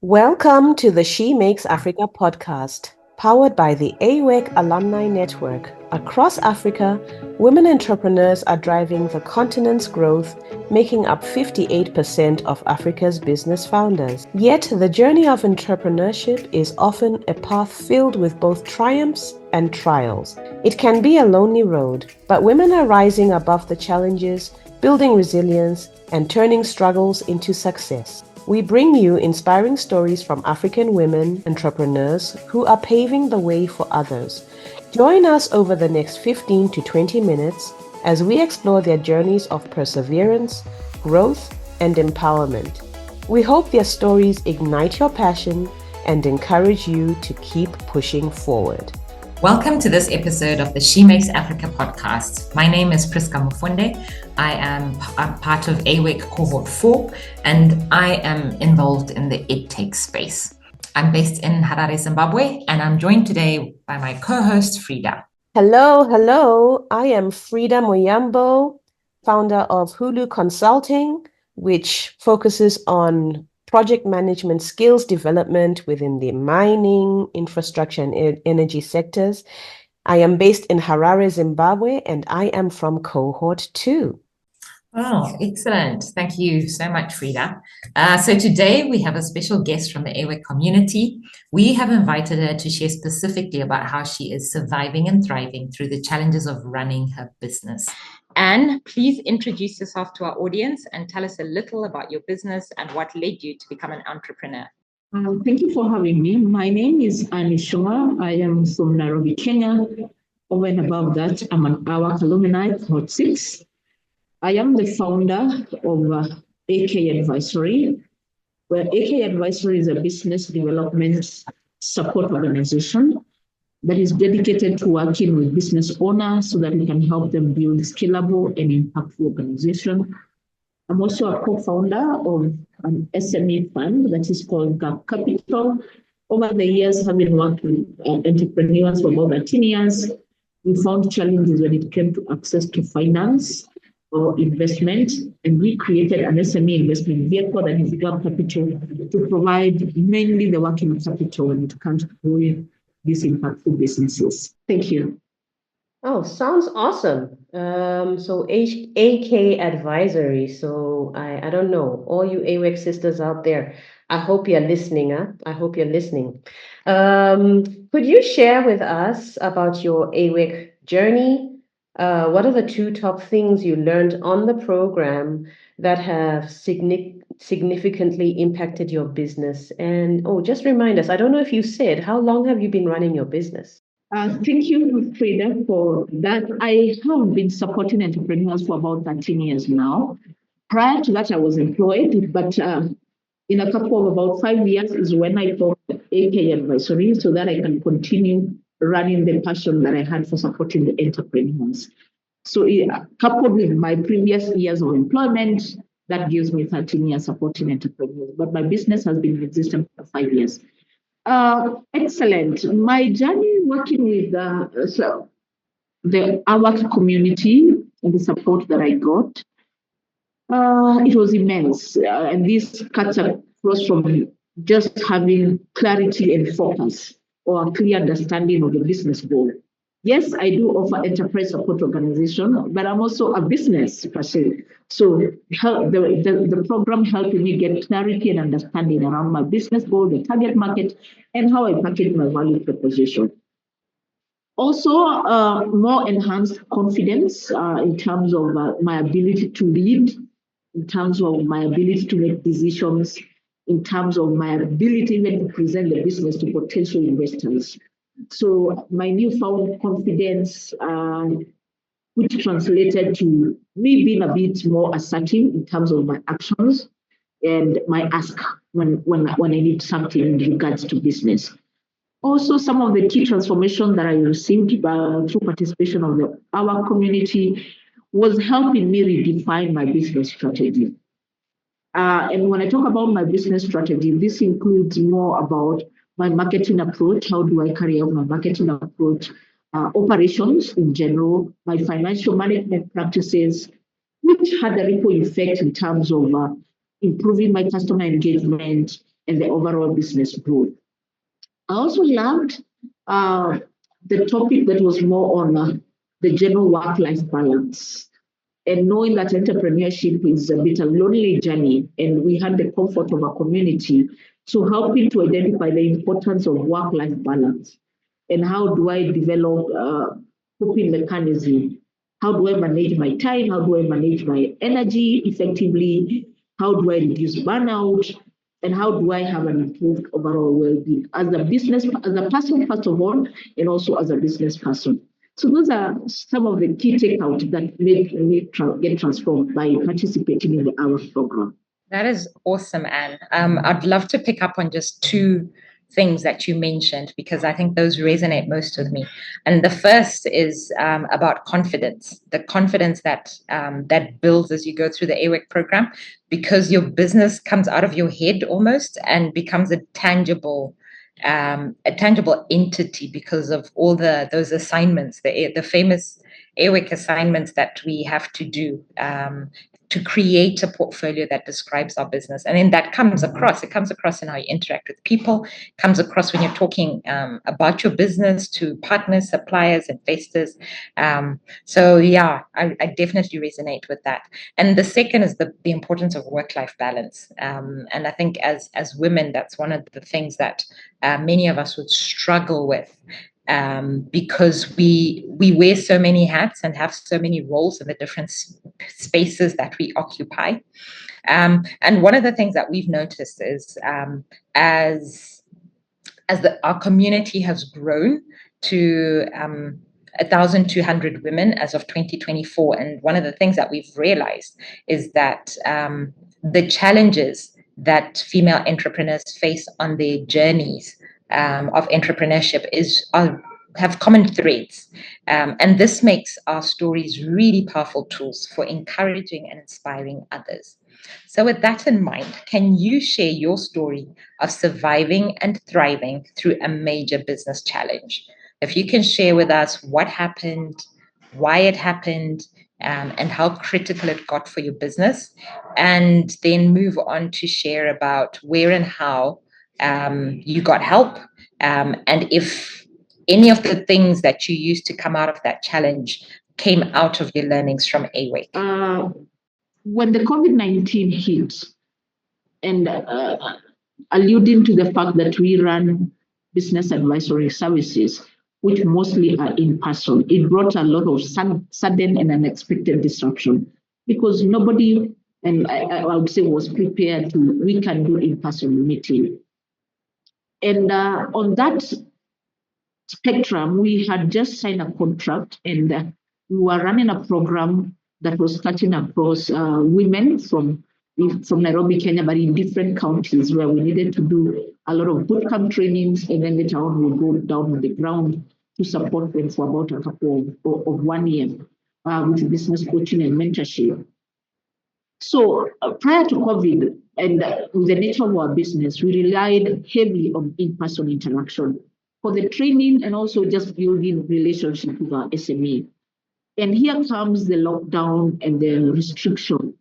Welcome to the She Makes Africa podcast, powered by the AWEC Alumni Network. Across Africa, women entrepreneurs are driving the continent's growth, making up 58% of Africa's business founders. Yet, the journey of entrepreneurship is often a path filled with both triumphs and trials. It can be a lonely road, but women are rising above the challenges, building resilience, and turning struggles into success. We bring you inspiring stories from African women entrepreneurs who are paving the way for others. Join us over the next 15 to 20 minutes as we explore their journeys of perseverance, growth, and empowerment. We hope their stories ignite your passion and encourage you to keep pushing forward. Welcome to this episode of the She Makes Africa podcast. My name is Priska Mufunde. I'm part of AWEC Cohort 4, and I am involved in the EdTech space. I'm based in Harare, Zimbabwe, and I'm joined today by my co-host, Frida. Hello. I am Frida Moyambo, founder of Hulu Consulting, which focuses on project management skills development within the mining, infrastructure, and energy sectors. I am based in Harare, Zimbabwe, and I am from Cohort 2. Oh, excellent. Thank you so much, Frida. So today we have a special guest from the AWEC community. We have invited her to share specifically about how she is surviving and thriving through the challenges of running her business. Anne, please introduce yourself to our audience and tell us a little about your business and what led you to become an entrepreneur. Thank you for having me. My name is Anne Ichungwa. I am from Nairobi, Kenya. Over and above that, I'm an AWEC Alumni Cohort 6. I am the founder of AK Advisory, where AK Advisory is a business development support organization that is dedicated to working with business owners so that we can help them build scalable and impactful organization. I'm also a co-founder of an SME fund that is called Gap Capital. Over the years, having worked with entrepreneurs for about 13 years, we found challenges when it came to access to finance or investment, and we created an SME investment vehicle that is Gap Capital to provide mainly the working capital when it comes to growing these impactful businesses. Thank you. Oh, sounds awesome. So AK Advisory. So I don't know, all you AWEC sisters out there, I hope you're listening. I hope you're listening. Could you share with us about your AWEC journey? What are the 2 top things you learned on the program that have significantly impacted your business? And just remind us, I don't know if you said, how long have you been running your business? Thank you, Frida, for that. I have been supporting entrepreneurs for about 13 years now. Prior to that, I was employed, but in a couple of about 5 years is when I formed AK Advisory so that I can continue running the passion that I had for supporting the entrepreneurs. So coupled with my previous years of employment, that gives me 13 years supporting entrepreneurs. But my business has been in existence for 5 years. Excellent. My journey working with the AWEC community and the support that I got, it was immense. And this cuts across from just having clarity and focus or a clear understanding of the business goal. Yes, I do offer enterprise support organization, but I'm also a business person. So the program helped me get clarity and understanding around my business goal, the target market, and how I package my value proposition. Also, more enhanced confidence in terms of my ability to lead, in terms of my ability to make decisions, in terms of my ability even to present the business to potential investors. So my newfound confidence, which translated to me being a bit more assertive in terms of my actions and my ask when I need something in regards to business. Also, some of the key transformation that I received through participation of our community was helping me redefine my business strategy. And when I talk about my business strategy, this includes more about my marketing approach. How do I carry out my marketing approach? Operations in general, my financial management practices, which had a ripple effect in terms of improving my customer engagement, and the overall business growth. I also loved the topic that was more on the general work-life balance, and knowing that entrepreneurship is a bit a lonely journey, and we had the comfort of a community. So helping to identify the importance of work-life balance, and how do I develop coping mechanism? How do I manage my time? How do I manage my energy effectively? How do I reduce burnout? And how do I have an improved overall well-being as a business, as a person, first of all, and also as a business person. So those are some of the key takeouts that made me get transformed by participating in the AWEC program. That is awesome, Anne. I'd love to pick up on just two things that you mentioned, because I think those resonate most with me. And the first is about confidence, the confidence that that builds as you go through the AWEC program, because your business comes out of your head almost and becomes a tangible entity because of all those assignments, the famous AWEC assignments that we have to do to create a portfolio that describes our business. And then that comes across. It comes across in how you interact with people, comes across when you're talking about your business to partners, suppliers, investors. So yeah, I definitely resonate with that. And the second is the importance of work-life balance. And I think as women, that's one of the things that many of us would struggle with. Because we wear so many hats and have so many roles in the different spaces that we occupy. And one of the things that we've noticed is as our community has grown to 1,200 women as of 2024, and one of the things that we've realized is that the challenges that female entrepreneurs face on their journeys of entrepreneurship have common threads. And this makes our stories really powerful tools for encouraging and inspiring others. So with that in mind, can you share your story of surviving and thriving through a major business challenge? If you can share with us what happened, why it happened, and how critical it got for your business, and then move on to share about where and how you got help, and if any of the things that you used to come out of that challenge came out of your learnings from AWEC. When the COVID-19 hit, and alluding to the fact that we run business advisory services, which mostly are in person, it brought a lot of sudden and unexpected disruption, because nobody, and I would say, was prepared to, we can do in-person meeting. And on that spectrum, we had just signed a contract, and we were running a program that was cutting across women from Nairobi, Kenya, but in different counties, where we needed to do a lot of bootcamp trainings, and then later on we'll go down on the ground to support them for about a couple of 1 year with business coaching and mentorship. So prior to COVID, and with the nature of our business, we relied heavily on in-person interaction for the training and also just building relationship with our SME. And here comes the lockdown and the restriction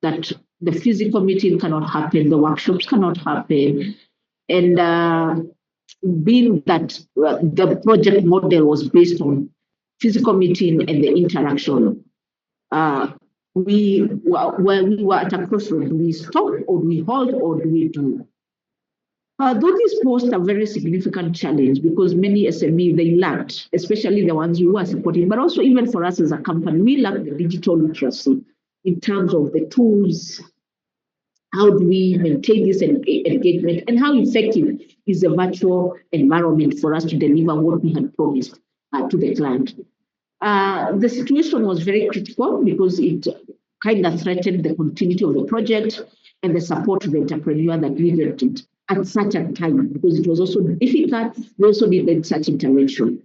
that the physical meeting cannot happen, the workshops cannot happen. And being that the project model was based on physical meeting and the interaction, we were at a crossroad. Do we stop, or do we halt, or do we do? Though this posed a very significant challenge, because many SME, they lacked, especially the ones you were supporting, but also even for us as a company, we lacked the digital literacy in terms of the tools. How do we maintain this engagement, and how effective is the virtual environment for us to deliver what we had promised to the client? The situation was very critical because it kind of threatened the continuity of the project and the support to the entrepreneur that needed it at such a time, because it was also difficult. We also needed such intervention.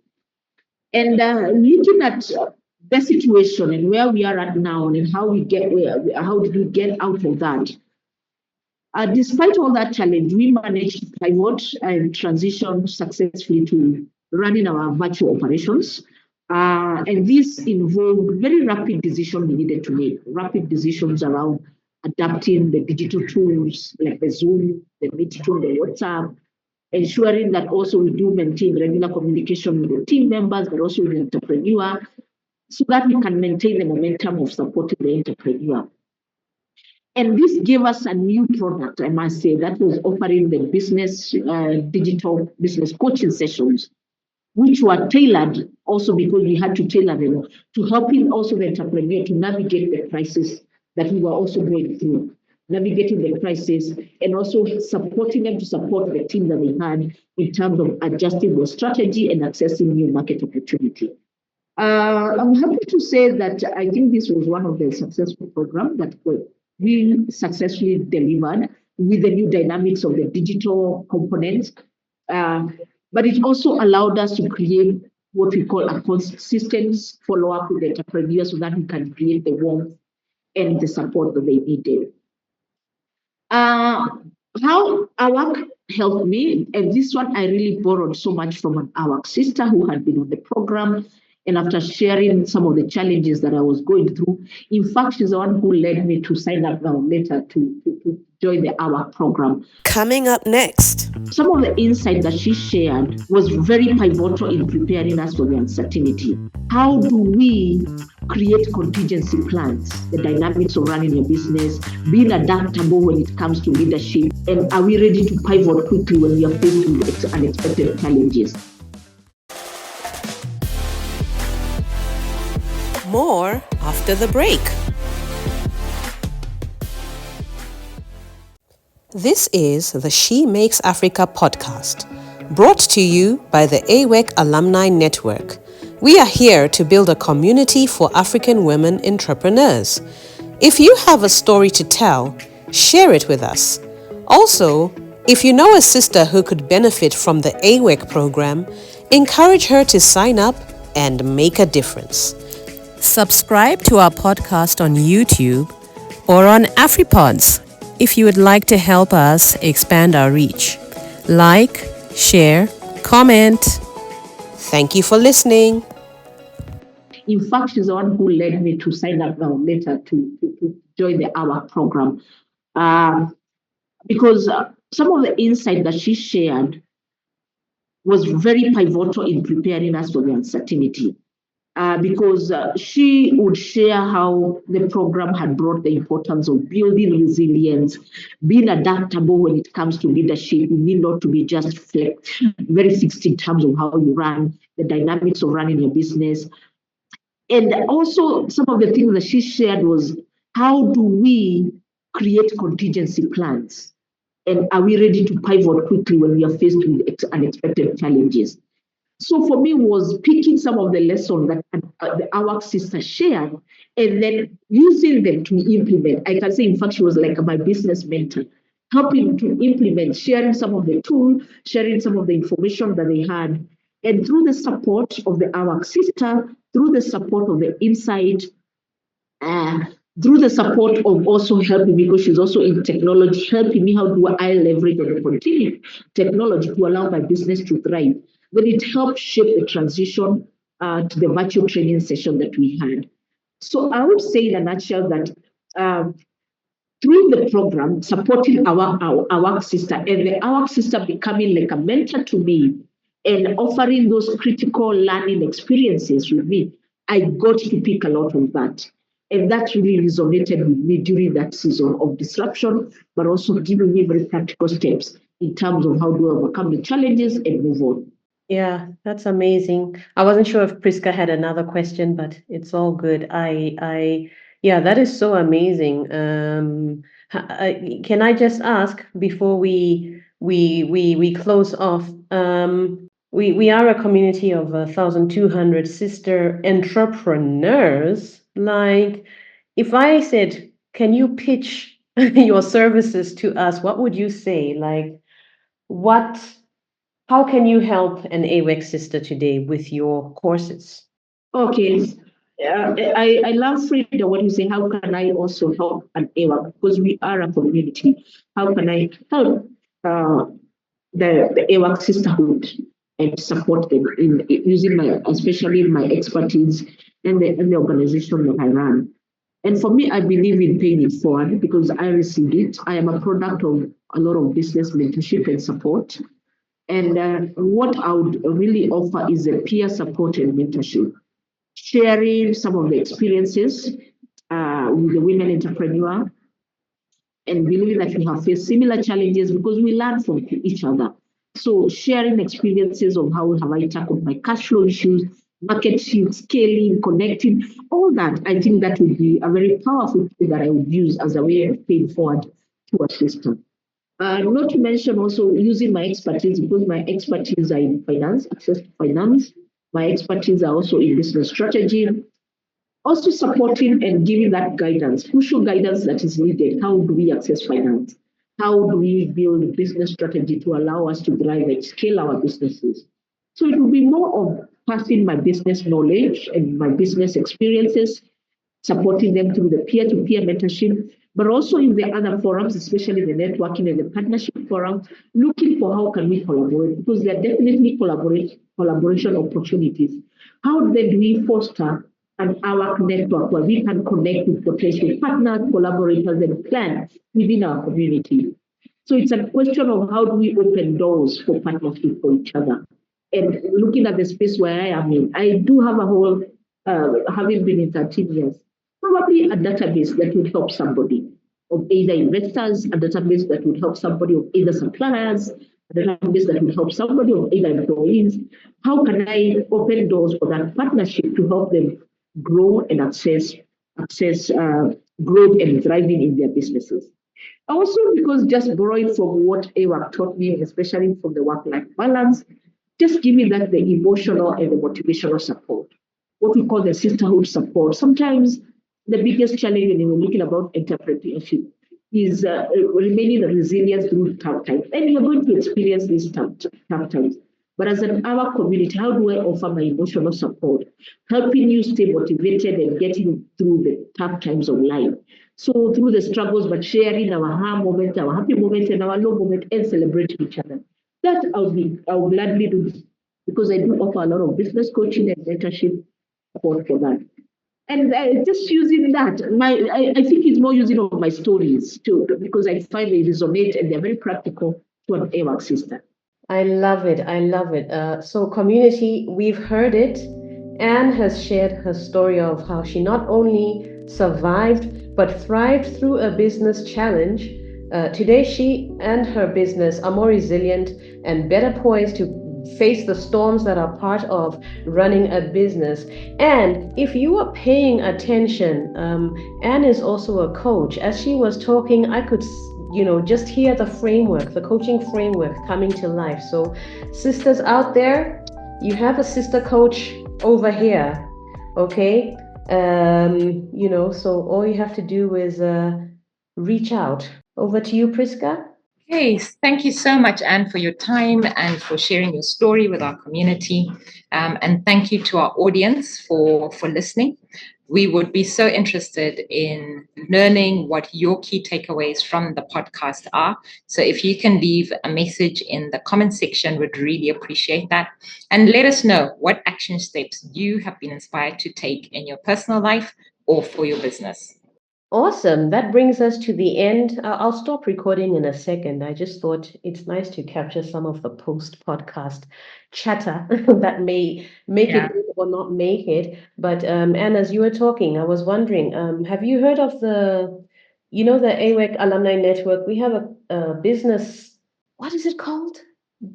And looking at the situation and where we are at now, and how did we get out of that? Despite all that challenge, we managed to pivot and transition successfully to running our virtual operations. And this involved very rapid decisions we needed to make, rapid decisions around adapting the digital tools like the Zoom, the Meet tool, the WhatsApp, ensuring that also we do maintain regular communication with the team members, but also with the entrepreneur, so that we can maintain the momentum of supporting the entrepreneur. And this gave us a new product, I must say, that was offering the business, digital business coaching sessions, which were tailored also because we had to tailor them to helping also the entrepreneur to navigate the crisis that we were also going through, navigating the crisis and also supporting them to support the team that they had in terms of adjusting their strategy and accessing new market opportunity. I'm happy to say that I think this was one of the successful programs that we successfully delivered with the new dynamics of the digital components. But it also allowed us to create what we call a consistent follow-up with the entrepreneurs so that we can create the warmth and the support that they needed. How AWEC helped me, and this one I really borrowed so much from an AWEC sister who had been on the program. And after sharing some of the challenges that I was going through, in fact, she's the one who led me to sign up now later to join the AWEC program. Coming up next. Some of the insight that she shared was very pivotal in preparing us for the uncertainty. How do we create contingency plans, the dynamics of running your business, being adaptable when it comes to leadership, and are we ready to pivot quickly when we are faced with unexpected challenges? More after the break. This is the She Makes Africa podcast, brought to you by the AWEC Alumni Network. We are here to build a community for African women entrepreneurs. If you have a story to tell, share it with us. Also, if you know a sister who could benefit from the AWEC program, encourage her to sign up and make a difference. Subscribe to our podcast on YouTube or on AfriPods if you would like to help us expand our reach. Like, share, comment. Thank you for listening. In fact, she's the one who led me to sign up now later to join the AWEC program. Because some of the insight that she shared was very pivotal in preparing us for the uncertainty. Because she would share how the program had brought the importance of building resilience, being adaptable when it comes to leadership. You need not to be just very fixed in terms of how you run, the dynamics of running your business. And also some of the things that she shared was, how do we create contingency plans? And are we ready to pivot quickly when we are faced with unexpected challenges? So for me, was picking some of the lessons that the AWEC sister shared and then using them to implement. I can say, in fact, she was like my business mentor, helping to implement, sharing some of the tools, sharing some of the information that they had. And through the support of the AWEC sister, through the support of the insight, through the support of also helping me, because she's also in technology, helping me how do I leverage and continue technology to allow my business to thrive. Then it helped shape the transition to the virtual training session that we had. So I would say in a nutshell that through the program, supporting our AWEC sister and the AWEC sister becoming like a mentor to me and offering those critical learning experiences with me, I got to pick a lot of that. And that really resonated with me during that season of disruption, but also giving me very practical steps in terms of how to overcome the challenges and move on. Yeah, that's amazing. I wasn't sure if Priska had another question, but it's all good. Yeah, that is so amazing. Can I just ask before we close off? We are a community of 1,200 sister entrepreneurs. Like, if I said, can you pitch your services to us? What would you say? Like, how can you help an AWEC sister today with your courses? Okay. I love, Frida, what you say, how can I also help an AWEC? Because we are a community. How can I help the AWEC sisterhood and support them in using especially my expertise and the organization that I run? And for me, I believe in paying it forward because I received it. I am a product of a lot of business mentorship and support. And what I would really offer is a peer support and mentorship, sharing some of the experiences with the women entrepreneur, and believing that we have faced similar challenges because we learn from each other. So sharing experiences of how have I tackled my cash flow issues, marketing, scaling, connecting, all that. I think that would be a very powerful tool that I would use as a way of paying forward to a system. Not to mention also using my expertise because my expertise are in finance, access to finance. My expertise are also in business strategy, also supporting and giving that guidance, crucial guidance that is needed. How do we access finance? How do we build business strategy to allow us to drive and scale our businesses? So it will be more of passing my business knowledge and my business experiences, supporting them through the peer-to-peer mentorship, but also in the other forums, especially the networking and the partnership forum, looking for how can we collaborate, because there are definitely collaboration opportunities. How then do we foster an AWEC network where we can connect with potential partners, collaborators, and plan within our community? So it's a question of how do we open doors for partnership for each other. And looking at the space where I am in, I do have a whole, having been in 13 years, probably a database that would help somebody of either investors, a database that would help somebody of either suppliers, a database that would help somebody of either employees. How can I open doors for that partnership to help them grow and access growth and thriving in their businesses? Also, because just borrowing from what AWEC taught me, especially from the work-life balance, just giving that the emotional and the motivational support, what we call the sisterhood support. Sometimes the biggest challenge when you're looking about entrepreneurship is remaining resilient through tough times. And you're going to experience these tough times. But as an our community, how do I offer my emotional support, helping you stay motivated and getting through the tough times of life? So through the struggles, but sharing our high moment, our happy moment, and our low moment, and celebrating each other. That I would gladly do because I do offer a lot of business coaching and mentorship support for that. And just using that, I think it's more using of my stories too, because I find they resonate and they're very practical to an AWEC system. I love it. I love it. So, community, we've heard it. Anne has shared her story of how she not only survived but thrived through a business challenge. Today, she and her business are more resilient and better poised to face the storms that are part of running a business. And if you are paying attention, Anne is also a coach. As she was talking, I could just hear the framework, the coaching framework coming to life. So sisters out there, you have a sister coach over here, okay? So all you have to do is reach out. Over to you, Priska. Okay, thank you so much, Anne, for your time and for sharing your story with our community. And thank you to our audience for listening. We would be so interested in learning what your key takeaways from the podcast are. So if you can leave a message in the comment section, we'd really appreciate that. And let us know what action steps you have been inspired to take in your personal life or for your business. Awesome. That brings us to the end. I'll stop recording in a second. I just thought it's nice to capture some of the post-podcast chatter that may make it or not make it. But Anne, as you were talking, I was wondering, have you heard of the AWEC Alumni Network? We have a business, what is it called?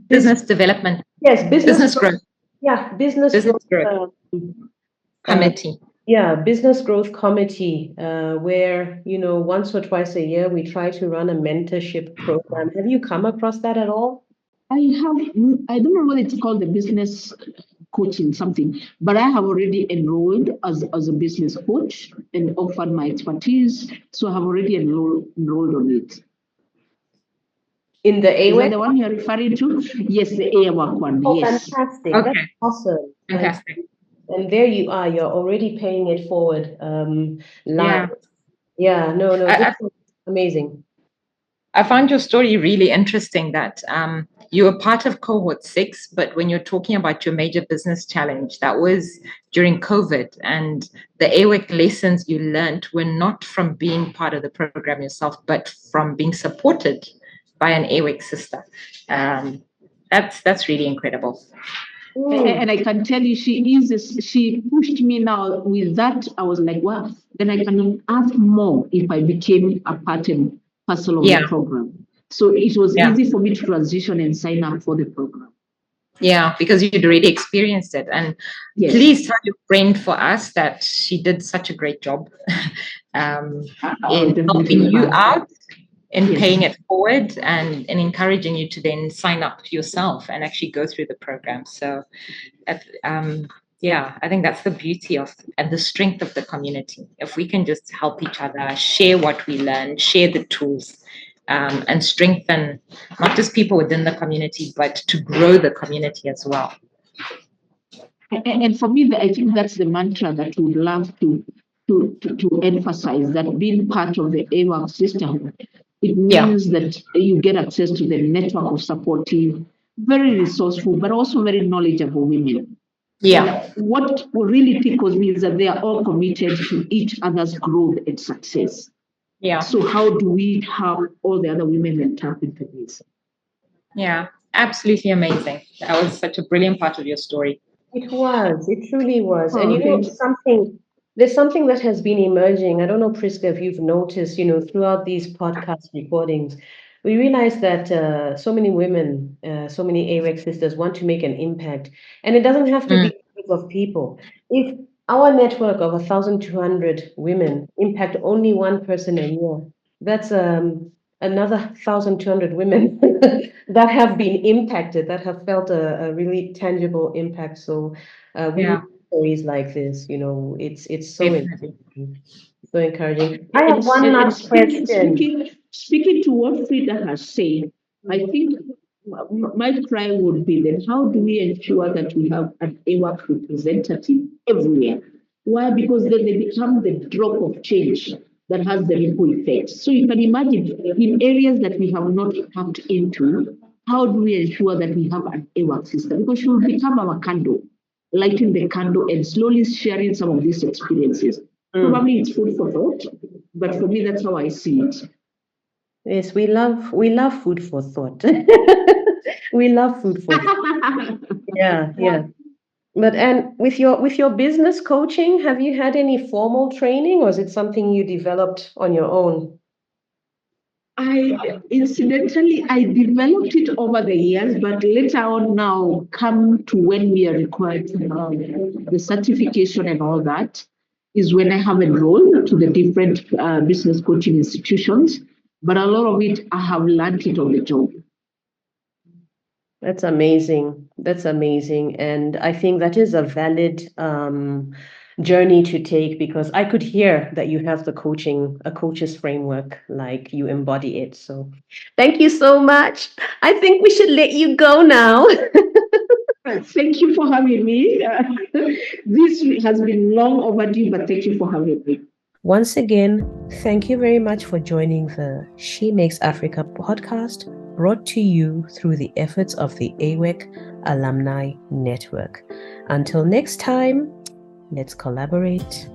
Business development. Yes, business growth. Yeah, business growth committee. Business growth committee, where once or twice a year we try to run a mentorship program. Have you come across that at all? I don't know whether it's called the business coaching something, but I have already enrolled as a business coach and offered my expertise. So I have already enrolled on it. In the AWEC? Is that the one you're referring to? Yes, the AWEC one. Oh, yes. Fantastic. Okay. That's awesome. Fantastic. And there you are. You're already paying it forward live. Yeah. No. This is amazing. I found your story really interesting that you were part of cohort 6, but when you're talking about your major business challenge, that was during COVID, and the AWEC lessons you learned were not from being part of the program yourself, but from being supported by an AWEC sister. That's really incredible. And I can tell you, she pushed me now with that. I was like, wow, then I can ask more if I became a part and parcel of the program. So it was easy for me to transition and sign up for the program. Yeah, because you'd already experienced it. And please tell your friend for us that she did such a great job in helping you out, in paying it forward, and encouraging you to then sign up yourself and actually go through the program. So, I think that's the beauty of and the strength of the community. If we can just help each other, share what we learn, share the tools, and strengthen not just people within the community, but to grow the community as well. And for me, I think that's the mantra that we would love to emphasize, that being part of the AWEC system, it means that you get access to the network of supportive, very resourceful, but also very knowledgeable women. Yeah. And what really tickles me is that they are all committed to each other's growth and success. Yeah. So how do we help all the other women that tap into this? Yeah, absolutely amazing. That was such a brilliant part of your story. It was. It truly was. And there's something that has been emerging. I don't know, Priska, if you've noticed, throughout these podcast recordings, we realize that so many women, so many AWEC sisters want to make an impact. And it doesn't have to be a group of people. If our network of 1,200 women impact only one person a year, that's another 1,200 women that have been impacted, that have felt a really tangible impact. So we need stories like this, it's so encouraging. So encouraging. I have one last question. Speaking to what Frida has said, I think my cry would be then how do we ensure that we have an AWEC representative everywhere? Why? Because then they become the drop of change that has the ripple effect. So you can imagine in areas that we have not tapped into, how do we ensure that we have an AWEC system? Because she will become our candle, lighting the candle and slowly sharing some of these experiences. Probably it's food for thought, but for me, that's how I see it. Yes, we love food for thought. We love food for thought. Yeah. But and with your business coaching, have you had any formal training, or is it something you developed on your own? I developed it over the years, but later on now come to when we are required to have the certification and all that is when I have enrolled to the different business coaching institutions. But a lot of it, I have learned it on the job. That's amazing. That's amazing. And I think that is a valid journey to take, because I could hear that you have a coach's framework, like you embody it. So thank you so much. I think we should let you go now. Thank you for having me. This has been long overdue, but thank you for having me. Once again, thank you very much for joining the She Makes Africa podcast, brought to you through the efforts of the AWEC Alumni Network. Until next time, let's collaborate